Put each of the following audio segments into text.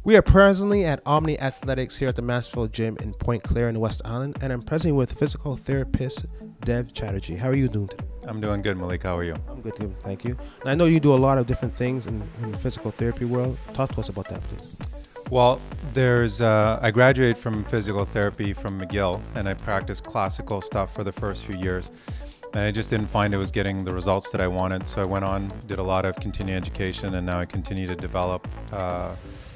We are presently at Omni Athletix here at the Mansfield Gym in Point Claire in the West Island, and I'm presently with physical therapist Dev Chatterjee. How are you doing today? I'm doing good, Malik. How are you? I'm good, thank you. And I know you do a lot of different things in the physical therapy world. Talk to us about that, please. Well, I graduated from physical therapy from McGill, and I practiced classical stuff for the first few years. And I just didn't find it was getting the results that I wanted. So I went on, did a lot of continuing education, and now I continue to develop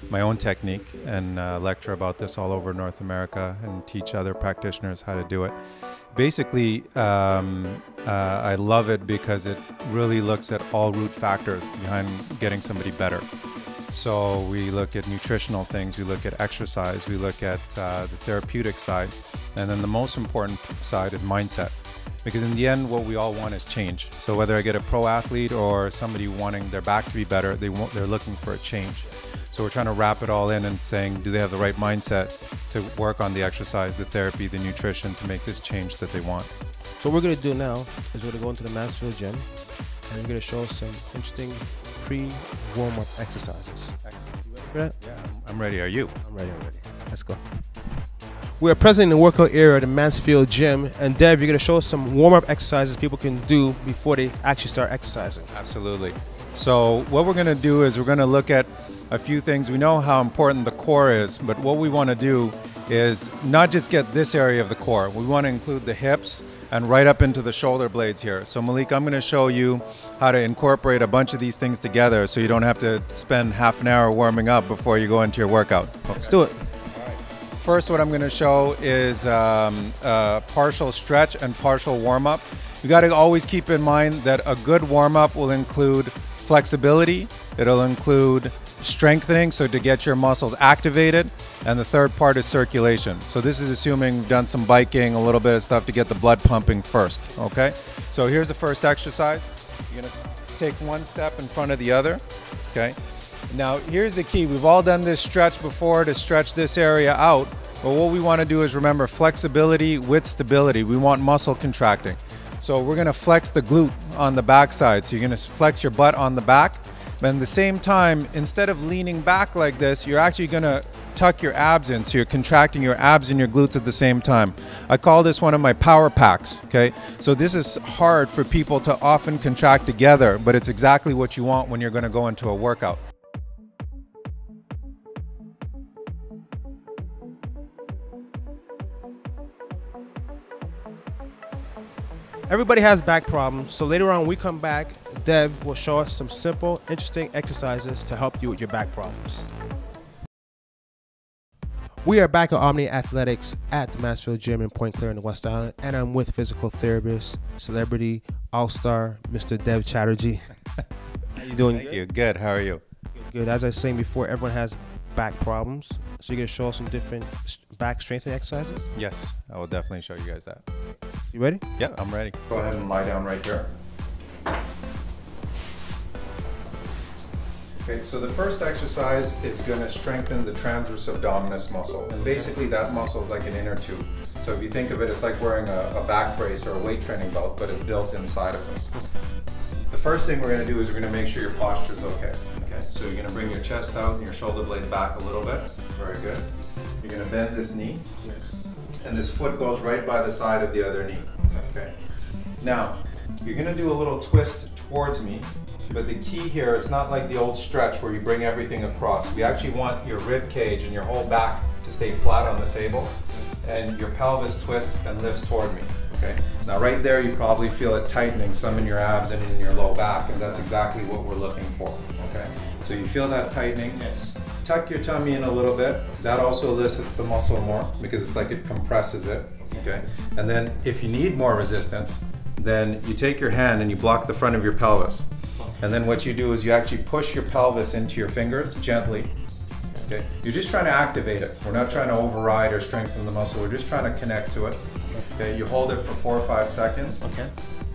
my own technique and lecture about this all over North America and teach other practitioners how to do it. Basically, I love it because it really looks at all root factors behind getting somebody better. So we look at nutritional things, we look at exercise, we look at the therapeutic side, and then the most important side is mindset. Because in the end, what we all want is change. So whether I get a pro athlete or somebody wanting their back to be better, they're looking for a change. So we're trying to wrap it all in and saying, do they have the right mindset to work on the exercise, the therapy, the nutrition to make this change that they want? So what we're going to do now is we're going to go into the Mansfield Gym, and we're going to show us some interesting pre-warm-up exercises. Excellent. You ready for that? Yeah, I'm ready. Are you? I'm ready. Let's go. We are present in the workout area of the Mansfield Gym, and Dev, you're going to show us some warm-up exercises people can do before they actually start exercising. Absolutely. So what we're going to do is we're going to look at a few things. We know how important the core is, but what we want to do is not just get this area of the core. We want to include the hips and right up into the shoulder blades here. So Malik, I'm going to show you how to incorporate a bunch of these things together so you don't have to spend half an hour warming up before you go into your workout. Okay. Let's do it. First, what I'm going to show is partial stretch and partial warm-up. You got to always keep in mind that a good warm-up will include flexibility, it'll include strengthening, so to get your muscles activated, and the third part is circulation. So this is assuming you've done some biking, a little bit of stuff to get the blood pumping first, okay? So here's the first exercise. You're going to take one step in front of the other, okay? Now here's the key. We've all done this stretch before to stretch this area out, but what we want to do is remember flexibility with stability. We want muscle contracting. So we're going to flex the glute on the back side. So you're going to flex your butt on the back, but at the same time, instead of leaning back like this, you're actually going to tuck your abs in. So you're contracting your abs and your glutes at the same time. I call this one of my power packs, okay? So this is hard for people to often contract together, but it's exactly what you want when you're going to go into a workout. Everybody has back problems, so later on when we come back, Dev will show us some simple, interesting exercises to help you with your back problems. We are back at Omni Athletix at the Mansfield Gym in Point Claire in the West Island, and I'm with physical therapist, celebrity, all-star, Mr. Dev Chatterjee. How you doing? Thank you. Good. How are you? Good. As I was saying before, everyone has back problems, so you're going to show us some different back strengthening exercises? Yes, I will definitely show you guys that. You ready? Yeah, I'm ready. Go ahead and lie down right here. Okay, so the first exercise is going to strengthen the transverse abdominis muscle. And basically that muscle is like an inner tube. So if you think of it, it's like wearing a back brace or a weight training belt, but it's built inside of us. The first thing we're going to do is we're going to make sure your posture is okay. Okay, so you're going to bring your chest out and your shoulder blades back a little bit. Very good. You're going to bend this knee. Yes. And this foot goes right by the side of the other knee. Okay. Now, you're going to do a little twist towards me, but the key here, it's not like the old stretch where you bring everything across. We actually want your rib cage and your whole back to stay flat on the table, and your pelvis twists and lifts toward me. Okay. Now right there you probably feel it tightening some in your abs and in your low back, and that's exactly what we're looking for. Okay. So you feel that tightening. Yes. Tuck your tummy in a little bit. That also elicits the muscle more because it's like it compresses it. Okay. And then if you need more resistance, then you take your hand and you block the front of your pelvis. And then what you do is you actually push your pelvis into your fingers gently. Okay. You're just trying to activate it. We're not trying to override or strengthen the muscle. We're just trying to connect to it. Okay. You hold it for 4 or 5 seconds. Okay.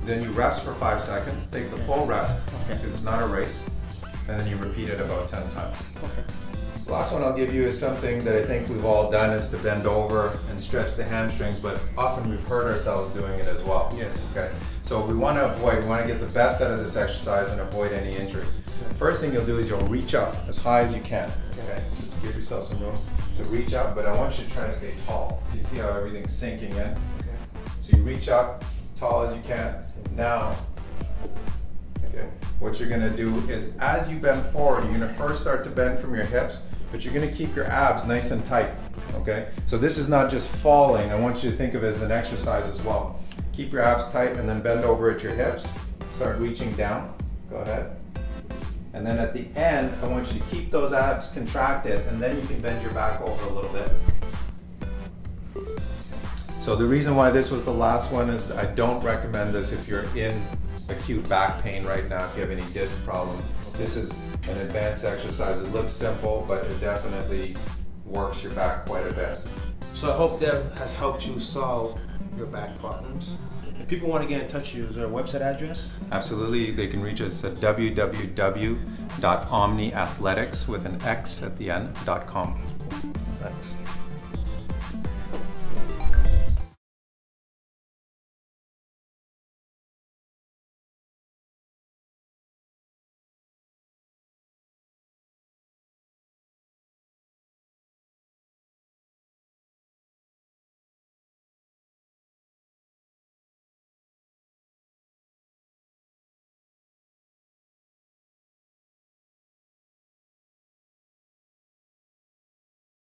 Then you rest for 5 seconds. Take the full rest because it's not a race. And then you repeat it about 10 times. Okay. The last one I'll give you is something that I think we've all done, is to bend over and stretch the hamstrings, but often we've hurt ourselves doing it as well. Yes. Okay. So we want to get the best out of this exercise and avoid any injury. First thing you'll do is you'll reach up as high as you can. Okay, just give yourself some room to reach up, but I want you to try to stay tall. So you see how everything's sinking in? Okay. So you reach up tall as you can. Now, okay, what you're gonna do is as you bend forward, you're gonna first start to bend from your hips, but you're gonna keep your abs nice and tight, okay? So this is not just falling, I want you to think of it as an exercise as well. Keep your abs tight and then bend over at your hips. Start reaching down, go ahead. And then at the end, I want you to keep those abs contracted and then you can bend your back over a little bit. So the reason why this was the last one is I don't recommend this if you're in acute back pain right now, if you have any disc problem. This is an advanced exercise. It looks simple, but it definitely works your back quite a bit. So I hope that has helped you solve your back problems. If people want to get in touch with you, is there a website address? Absolutely. They can reach us at www.omniathletix with an X at the end.com. Thanks.